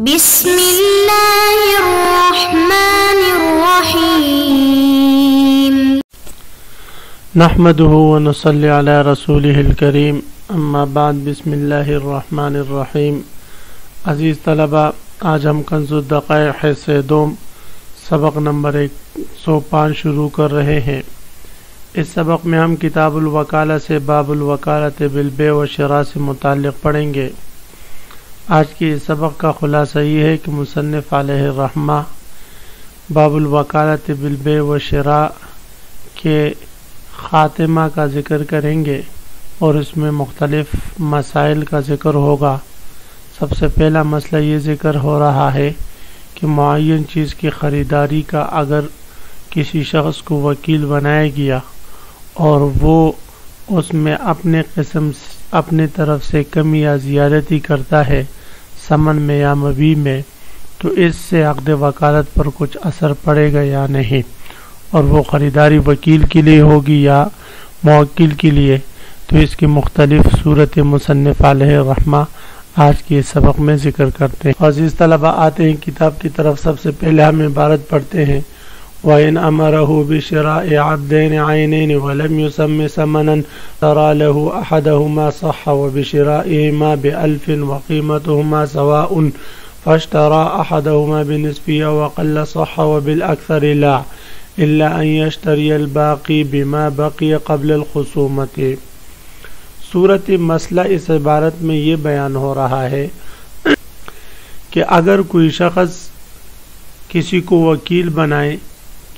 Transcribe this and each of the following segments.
بسم اللہ الرحمن الرحیم نحمده ونصلی علی رسوله الکریم اما بعد بسم اللہ الرحمن الرحیم۔ عزیز طلبہ، آج ہم کنز الدقائق حصہ دوم سبق نمبر 105 شروع کر رہے ہیں۔ اس سبق میں ہم کتاب الوکالہ سے باب الوکالۃ بالبیع و شراء سے متعلق پڑھیں گے۔ آج کی اس سبق کا خلاصہ یہ ہے کہ مصنف علیہ الرحمہ باب الوکالۃ بالبیع و شراء کے خاتمہ کا ذکر کریں گے اور اس میں مختلف مسائل کا ذکر ہوگا۔ سب سے پہلا مسئلہ یہ ذکر ہو رہا ہے کہ معین چیز کی خریداری کا اگر کسی شخص کو وکیل بنایا گیا اور وہ اس میں اپنے طرف سے کمی یا زیادتی کرتا ہے ثمن میں یا مبیع میں، تو اس سے عقد وکالت پر کچھ اثر پڑے گا یا نہیں، اور وہ خریداری وکیل کے لیے ہوگی یا موکل کے لیے، تو اس کی مختلف صورت مصنف علیہ الرحمہ آج کے سبق میں ذکر کرتے ہیں۔ عزیز طلبہ، آتے ہیں کتاب کی طرف۔ سب سے پہلے ہم عبارت پڑھتے ہیں وَإِنْ أَمَرَهُ بِشِرَاءِ عَبْدَيْنِ عَيْنَيْنِ وَلَمْ يُسَمِّ ثَمَنًا اشْتَرَى لَهُ أَحَدُهُمَا صَحَّ وَبِشِرَائِهِمَا بِأَلْفٍ وَقِيمَتُهُمَا سَوَاءٌ فَاشْتَرَى أَحَدُهُمَا بِنِصْفِهِ وَقَلَّ صَحَّ وَبِالْأَكْثَرِ لَا إِلَّا أَنْ يَشْتَرِيَ الْبَاقِي بِمَا بَقِيَ قَبْلَ الْخُصُومَةِ۔ صورت مسئلہ اس عبارت میں یہ بیان ہو رہا ہے کہ اگر کوئی شخص کسی کو وکیل بنائے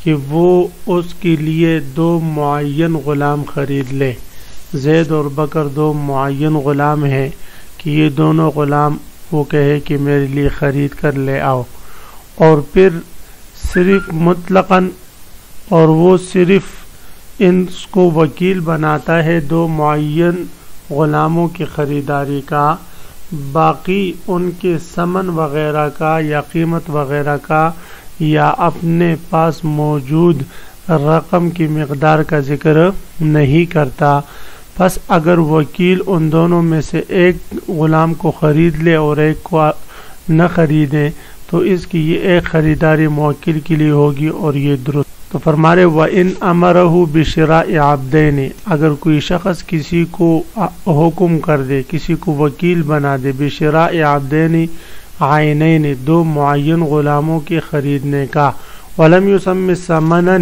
کہ وہ اس کے لیے دو معین غلام خرید لے، زید اور بکر دو معین غلام ہیں کہ یہ دونوں غلام وہ کہے کہ میرے لیے خرید کر لے آؤ، اور پھر صرف مطلقاً اور وہ صرف ان کو وکیل بناتا ہے دو معین غلاموں کی خریداری کا، باقی ان کے ثمن وغیرہ کا یا قیمت وغیرہ کا یا اپنے پاس موجود رقم کی مقدار کا ذکر نہیں کرتا۔ پس اگر وکیل ان دونوں میں سے ایک غلام کو خرید لے اور ایک کو نہ خریدے تو اس کی یہ ایک خریداری موکل کے لیے ہوگی اور یہ درست۔ تو فرما رہے وَإِنْ أَمَرَهُ بِشِرَاءِ عَبْدَيْنِ، اگر کوئی شخص کسی کو حکم کر دے، کسی کو وکیل بنا دے، بِشِرَاءِ عَبْدَيْنِ عَيْنَيْنِ دو معین غلاموں کے خریدنے کا، وَلَمْ يُسَمِّ ثَمَنًا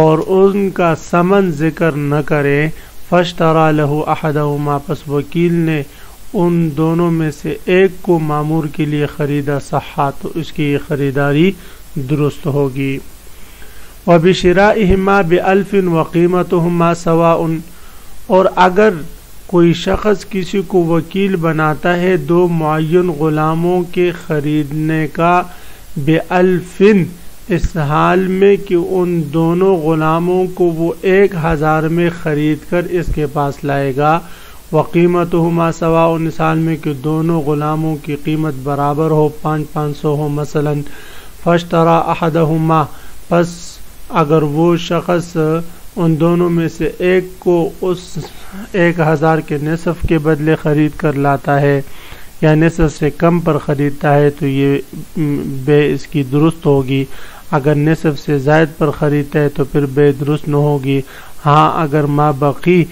اور ان کا ثمن ذکر نہ کرے، فَاشْتَرَى لَهُ أَحَدَهُمَا پس وکیل نے ان دونوں میں سے ایک کو مامور کے لیے خریدا، صحا تو اس کی یہ خریداری درست ہوگی۔ وَبِشِرَائِهِمَا بِأَلْفٍ وَقِيمَتُهُمَا سَوَاءٌ اور اگر کوئی شخص کسی کو وکیل بناتا ہے دو معین غلاموں کے خریدنے کا، بِأَلْفٍ اس حال میں کہ ان دونوں غلاموں کو وہ 1000 میں خرید کر اس کے پاس لائے گا، وَقِيمَتُهُمَا سَوَاءٌ اس حال میں کہ دونوں غلاموں کی قیمت برابر ہو، 500 ہو مثلا، فَاشْتَرَى أَحَدَهُمَا پس اگر وہ شخص ان دونوں میں سے ایک کو اس 1000 کے نصف کے بدلے خرید کر لاتا ہے یا نصف سے کم پر خریدتا ہے تو یہ بے اس کی درست ہوگی۔ اگر نصف سے زائد پر خریدتا ہے تو پھر بے درست نہ ہوگی۔ ہاں اگر ما بقی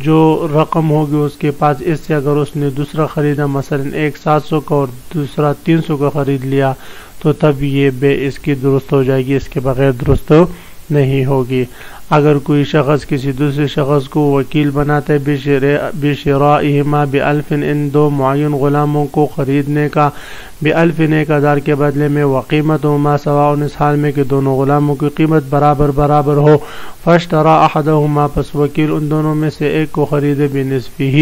جو رقم ہوگی اس کے پاس، اس سے اگر اس نے دوسرا خریدا مثلا ایک 700 کا اور دوسرا 300 کا خرید لیا تو تب یہ بے اس کی درست ہو جائے گی، اس کے بغیر درست نہیں ہوگی۔ اگر کوئی شخص کسی دوسرے شخص کو وکیل بناتا ہے بِشِرَائِهِمَا بِأَلْفٍ ان دو معین غلاموں کو خریدنے کا، بِأَلْفٍ 1000 کے بدلے میں، وَقِيمَتُهُمَا سَوَاءٌ اس حال میں کہ دونوں غلاموں کی قیمت برابر ہو، فَاشْتَرَى أَحَدَهُمَا پس وکیل ان دونوں میں سے ایک کو خریدے، بِنِصْفِهِ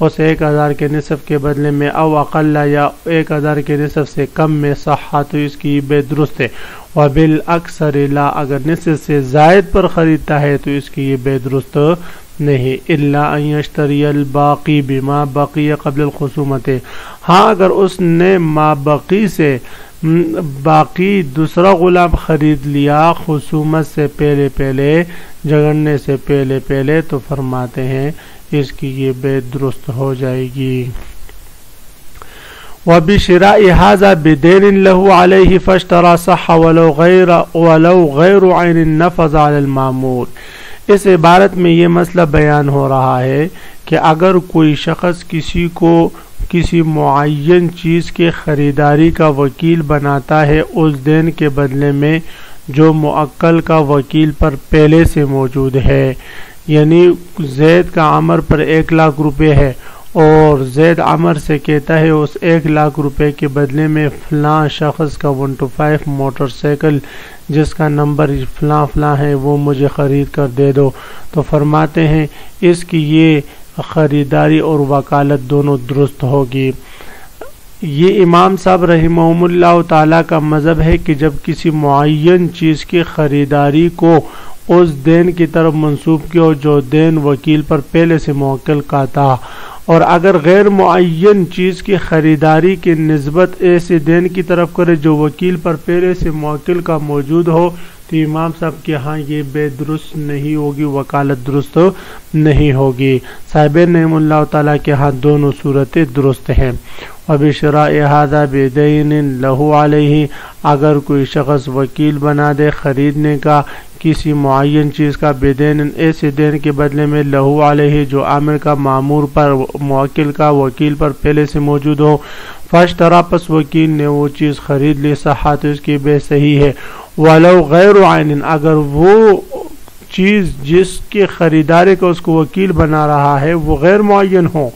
اس 1000 کے نصف کے بدلے میں، او اقل یا 1000 کے نصف سے کم میں، صحا تو اس کی بے درست ہے، وَبِالْأَكْثَرِ لَا اگر نصف سے زائد پر خریدتا ہے تو اس کی یہ بے درست نہیں، إِلَّا أَنْ يَشْتَرِيَ الْبَاقِي بِمَا بَقِيَ قَبْلَ الْخُصُومَةِ ہاں اگر اس نے ما بقی سے باقی دوسرا غلام خرید لیا خصومت سے پہلے جگڑنے سے پہلے تو فرماتے ہیں اس کی یہ بے درست ہو جائے گی۔ وبشراء هذا بدين له عليه فاشترى صح ولو غیر عین نفذ علی المامور۔ اس عبارت میں یہ مسئلہ بیان ہو رہا ہے کہ اگر کوئی شخص کسی کو کسی معین چیز کے خریداری کا وکیل بناتا ہے اس دین کے بدلے میں جو موکل کا وکیل پر پہلے سے موجود ہے، یعنی زید کا عمر پر 1,00,000 روپے ہے اور زید عمر سے کہتا ہے اس 1,00,000 روپے کے بدلے میں فلاں شخص کا 125 موٹر سائیکل جس کا نمبر فلاں فلاں ہے وہ مجھے خرید کر دے دو، تو فرماتے ہیں اس کی یہ خریداری اور وکالت دونوں درست ہوگی۔ یہ امام صاحب رحمہم اللہ تعالیٰ کا مذہب ہے کہ جب کسی معین چیز کی خریداری کو اس دین کی طرف منسوب کیا جو دین وکیل پر پہلے سے موکل کا تھا، اور اگر غیر معین چیز کی خریداری کی نسبت ایسے دین کی طرف کرے جو وکیل پر پہلے سے موکل کا موجود ہو، تو امام صاحب کے ہاں یہ بے درست نہیں ہوگی، وکالت درست نہیں ہوگی۔ صاحبین رحمہ اللہ تعالیٰ کے ہاں دونوں صورتیں درست ہیں۔ وبشراء هذا بدین له علیہ، اگر کوئی شخص وکیل بنا دے خریدنے کا کسی معین چیز کا بدین ایسے دین کے بدلے میں لہو علیہ جو عامر کا مامور پر موکل کا وکیل پر پہلے سے موجود ہو، فاشترا پس وکیل نے وہ چیز خرید لی صحت اس کی بے صحیح ہے، ولو غیر عین، اگر وہ چیز جس کے خریداری کا اس کو وکیل بنا رہا ہے وہ غیر معین ہو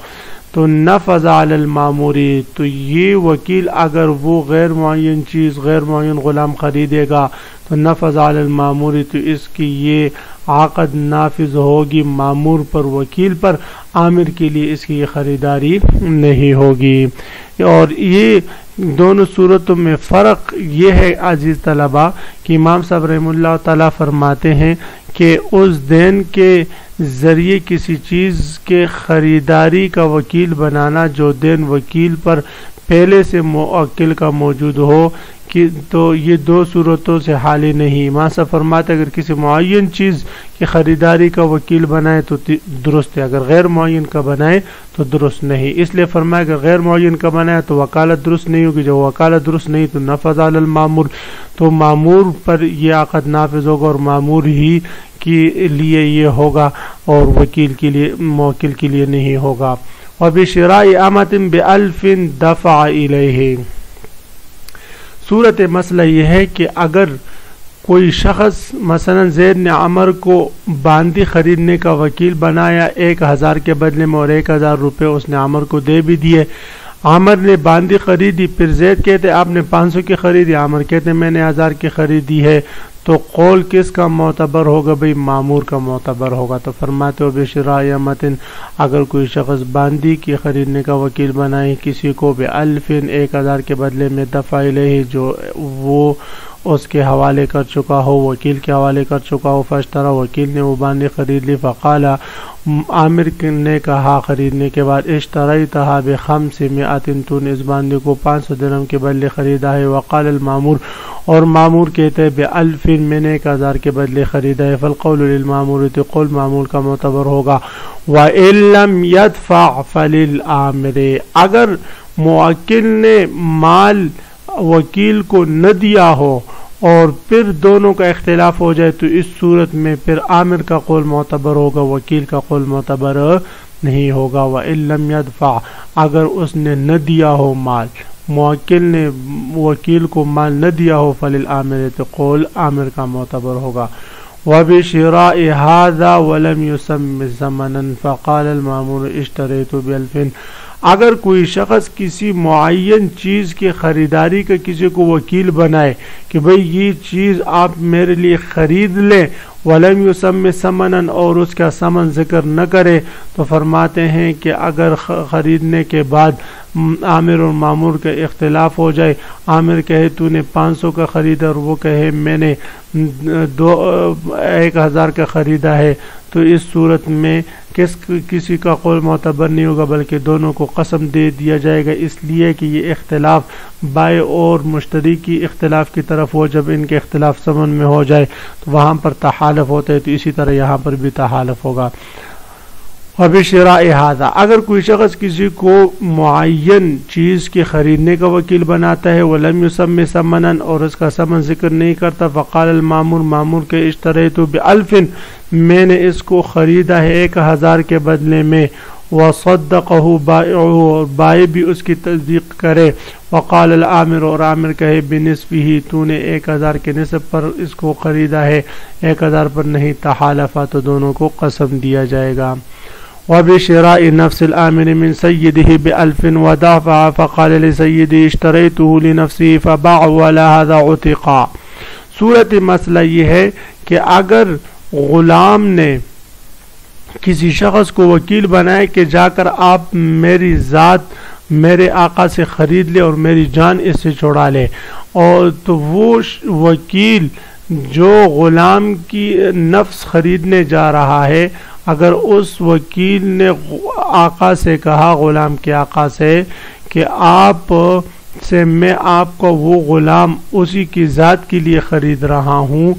تو نفذ علی الماموری، تو یہ وکیل اگر وہ غیر معین چیز غیر معین غلام خریدے گا تو نفذ علی الماموری، تو اس کی یہ عقد نافذ ہوگی مامور پر وکیل پر، عامر کے لیے اس کی یہ خریداری نہیں ہوگی۔ اور یہ دونوں صورتوں میں فرق یہ ہے عزیز طلبہ کہ امام صاحب رحمہ اللہ تعالیٰ فرماتے ہیں کہ اس دین کے ذریعے کسی چیز کے خریداری کا وکیل بنانا جو دین وکیل پر پہلے سے موکل کا موجود ہو کہ تو یہ دو صورتوں سے حالی نہیں۔ امام صاحب فرماتے اگر کسی معین چیز کی خریداری کا وکیل بنائے تو درست ہے، اگر غیر معین کا بنائے تو درست نہیں۔ اس لیے فرمایا اگر غیر معین کا بنائے تو وکالت درست نہیں ہوگی، جو وکالت درست نہیں تو نفذ علی المامور، تو مامور پر یہ عقد نافذ ہوگا اور مامور ہی کے لیے یہ ہوگا اور وکیل کے لیے موکل کے لیے نہیں ہوگا۔ وبشراء امۃ ب1000 دفع الیہ، صورت مسئلہ یہ ہے کہ اگر کوئی شخص مثلا زید نے عمر کو باندی خریدنے کا وکیل بنایا 1000 کے بدلے میں اور 1000 روپے اس نے عمر کو دے بھی دیے، عامر نے باندی خریدی، پھر زید کہتے آپ نے 500 کی خریدی، عامر کہتے میں نے 1000 کی خریدی ہے، تو قول کس کا معتبر ہوگا؟ بھئی مامور کا معتبر ہوگا۔ تو فرماتے ہو بشراء امۃ، اگر کوئی شخص باندی کی خریدنے کا وکیل بنائے کسی کو ب1000 1000 کے بدلے میں دفع الیہ جو وہ اس کے حوالے کر چکا ہو، وکیل کے حوالے کر چکا ہو، فاشترا وکیل نے وہ باندی خرید لی، فقال عامر نے کہا خریدنے کے بعد اشتریتها ب500، تو نے اس باندی کو 500 درہم کے بدلے خریدا ہے، وقال المامور، اور مامور کہتے ہیں ب1000 میں نے 1000 کے بدلے خریدا ہے، فالقول للمامور، تو قول مامور کا معتبر ہوگا، وَإِن لَّمْ يَدْفَعْ فَلِلْآمِرِ، اگر موکل نے مال وکیل کو نہ دیا ہو اور پھر دونوں کا اختلاف ہو جائے تو اس صورت میں پھر عامر کا قول معتبر ہوگا، وکیل کا قول معتبر نہیں ہوگا۔ وَإِن لَّمْ يَدْفَعْ، اگر اس نے نہ دیا ہو مال، موکل نے وکیل کو مال نہ دیا ہو، فللآمر، تو قول عامر کا معتبر ہوگا۔ وبشراء هذا ولم يسم ثمنا فقال المامور اشتريت ب1000، اگر کوئی شخص کسی معین چیز کی خریداری کا کسی کو وکیل بنائے کہ بھئی یہ چیز آپ میرے لیے خرید لیں، ولم یسم ثمنا، اور اس کا ثمن ذکر نہ کرے، تو فرماتے ہیں کہ اگر خریدنے کے بعد عامر اور مامور کا اختلاف ہو جائے، عامر کہے تو نے 500 کا خریدا اور وہ کہے میں نے 1000 کا خریدا ہے، تو اس صورت میں کسی کا قول معتبر نہیں ہوگا بلکہ دونوں کو قسم دے دیا جائے گا، اس لیے کہ یہ اختلاف بائع اور مشتری کی اختلاف کی طرف ہو، جب ان کے اختلاف ثمن میں ہو جائے تو وہاں پر تحالف ہوتا ہے، تو اسی طرح یہاں پر بھی تحالف ہوگا۔ وبشراء هذا، اگر کوئی شخص کسی کو معین چیز کے خریدنے کا وکیل بناتا ہے ولم یسم ثمنا، اور اس کا ثمن ذکر نہیں کرتا، فقال المامور، مامور کے اشتریت ب1000، میں نے اس کو خریدا ہے 1000 کے بدلے میں، وصدقه بائعه، اور بائع بھی اس کی تصدیق کرے، وقال العامر، اور عامر کہے بنصفه، تو نے 1000 کے نصف پر اس کو خریدا ہے، 1000 پر نہیں، تحالفا، تو دونوں کو قسم دیا جائے گا۔ وبشراء نفس العامر من سيده ب1000 ودافع، فقال لسيدي اشتريته لنفسه فباع ولا هذا عتقا۔ صورت مسئلہ یہ ہے کہ اگر غلام نے کسی شخص کو وکیل بنائے کہ جا کر آپ میری ذات میرے آقا سے خرید لے اور میری جان اس سے چھڑا لے، اور تو وہ وکیل جو غلام کی نفس خریدنے جا رہا ہے، اگر اس وکیل نے آقا سے کہا، غلام کے آقا سے، کہ آپ سے میں آپ کو وہ غلام اسی کی ذات کے لیے خرید رہا ہوں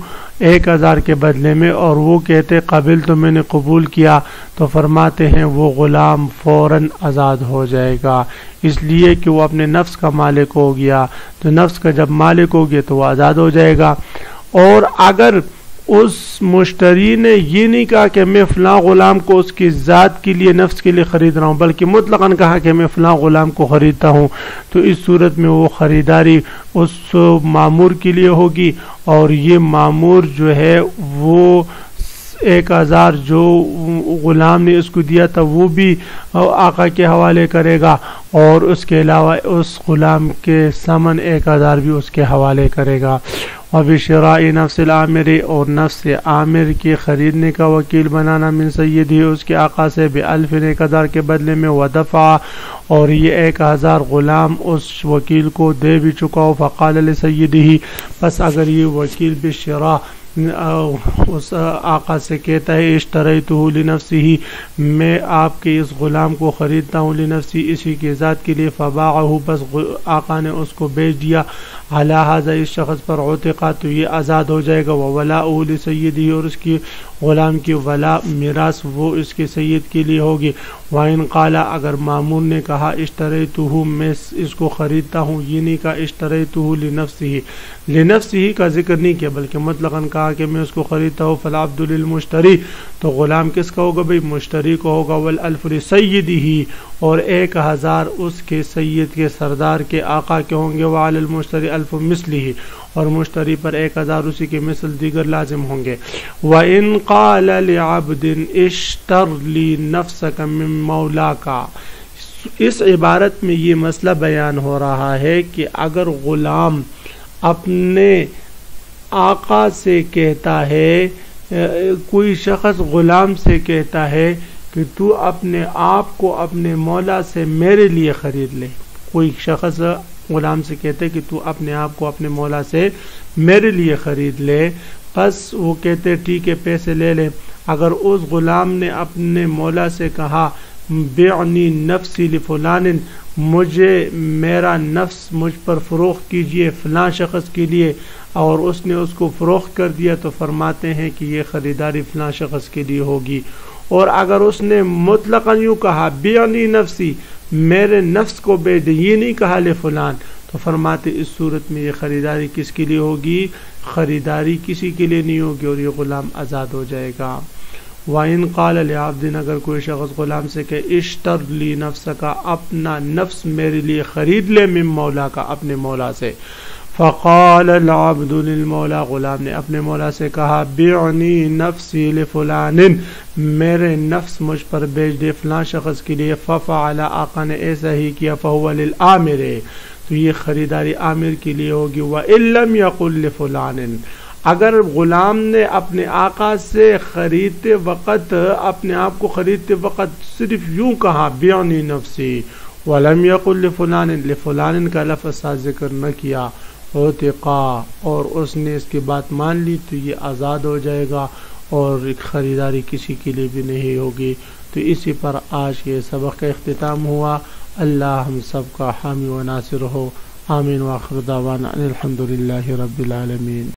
1000 کے بدلے میں، اور وہ کہتے قبل تو میں نے قبول کیا، تو فرماتے ہیں وہ غلام فوراً آزاد ہو جائے گا، اس لیے کہ وہ اپنے نفس کا مالک ہو گیا، تو نفس کا جب مالک ہو گیا تو وہ آزاد ہو جائے گا۔ اور اگر اس مشتری نے یہ نہیں کہا کہ میں فلاں غلام کو اس کی ذات کے لیے نفس کے لیے خرید رہا ہوں، بلکہ مطلقاً کہا کہ میں فلاں غلام کو خریدتا ہوں، تو اس صورت میں وہ خریداری اس مامور کے لیے ہوگی، اور یہ مامور جو ہے وہ 1000 جو غلام نے اس کو دیا تھا وہ بھی آقا کے حوالے کرے گا، اور اس کے علاوہ اس غلام کے ثمن 1000 بھی اس کے حوالے کرے گا۔ وبشراء نفس العامر، اور نفس عامر کے خریدنے کا وکیل بنانا من سیدی، اس کے آقا سے ب1000 1000 کے بدلے میں، ودفع، اور یہ 1000 غلام اس وکیل کو دے بھی چکا ہو، فقال لسیدہ، پس اگر یہ وکیل بشراء اس آقا سے کہتا ہے اشتریتہ لنفسہ، میں آپ کے اس غلام کو خریدتا ہوں لنفسی، اسی کی ذات کے لیے، فباعہ، بس آقا نے اس کو بیچ دیا، علی ھذا، اس شخص پر، عتقا، تو یہ آزاد ہو جائے گا، وولاؤہ لسیدہ، اور اس کی غلام کی ولا میراث وہ اس کے سید کے لیے ہوگی۔ وَإِنْ قَالَ، اگر مامون نے کہا اشتریتہ، میں اس کو خریدتا ہوں، یہ نہیں کہا اشتریتہ لنفسہ، لنفسہ کا ذکر نہیں کیا بلکہ مطلقاً کہا کہ میں اس کو خریدتا ہوں، فالعبد للمشتری، تو غلام کس کا ہوگا بھئی؟ مشتری کو ہوگا، والالف لسیدہ، اور 1000 اس کے سید کے سردار کے آقا کے ہوں گے، وعلی المشتری الف مثلہ، اور مشتری پر 1000 اسی کے مثل دیگر لازم ہوں گے۔ وَإِنْ قَالَ لِعَبْدٍ اشْتَرْ لِي نَفْسَكَ مِن مَوْلَاكَ، اس عبارت میں یہ مسئلہ بیان ہو رہا ہے کہ اگر غلام اپنے آقا سے کہتا ہے، کوئی شخص غلام سے کہتا ہے کہ تو اپنے آپ کو اپنے مولا سے میرے لیے خرید لے، کوئی شخص غلام سے کہتے ہیں کہ تو اپنے آپ کو اپنے مولا سے میرے لیے خرید لے، پس وہ کہتے ٹھیک ہے پیسے لے لے۔ اگر اس غلام نے اپنے مولا سے کہا بیعنی نفسی لفلان، مجھے میرا نفس مجھ پر فروخت کیجئے فلاں شخص کے لیے، اور اس نے اس کو فروخت کر دیا، تو فرماتے ہیں کہ یہ خریداری فلاں شخص کے لیے ہوگی۔ اور اگر اس نے مطلقاً یوں کہا بیعنی نفسی، میرے نفس کو بیچ دے، یہ نہیں کہا لے فلان، تو فرماتے اس صورت میں یہ خریداری کس کے لیے ہوگی؟ خریداری کسی کے لیے نہیں ہوگی، اور یہ غلام آزاد ہو جائے گا۔ وَإِنْ قَالَ لِعَبْدٍ، اگر کوئی شخص غلام سے کہ اشتر لی نفسک، اپنا نفس میرے لیے خرید لے، من مولا کا، اپنے مولا سے، فقال العبد للمولا، غلام نے اپنے مولا سے کہا بیعنی نفسی لفلان، میرے نفس مجھ پر بیچ دے فلاں شخص کے لیے، ففعل، آقا نے ایسا ہی کیا، فہو للعامر، تو یہ خریداری عامر کے لیے ہوگی۔ وَإِن لَمْ يَقُلْ لِفُلَانٍ، اگر غلام نے اپنے آقا سے خریدتے وقت، اپنے آپ کو خریدتے وقت صرف یوں کہا بیعنی نفسی، وَلَمْ يَقُلْ لِفُلَانٍ، لِفُلَانٍ کا لفظ ذکر نہ کیا، عتقا، اور اس نے اس کی بات مان لی، تو یہ آزاد ہو جائے گا، اور خریداری کسی کے لیے بھی نہیں ہوگی۔ تو اسی پر آج کے سبق کا اختتام ہوا۔ اللہ ہم سب کا حامی و ناصر ہو، آمین، وآخر دعوانا الحمدللہ رب العالمین۔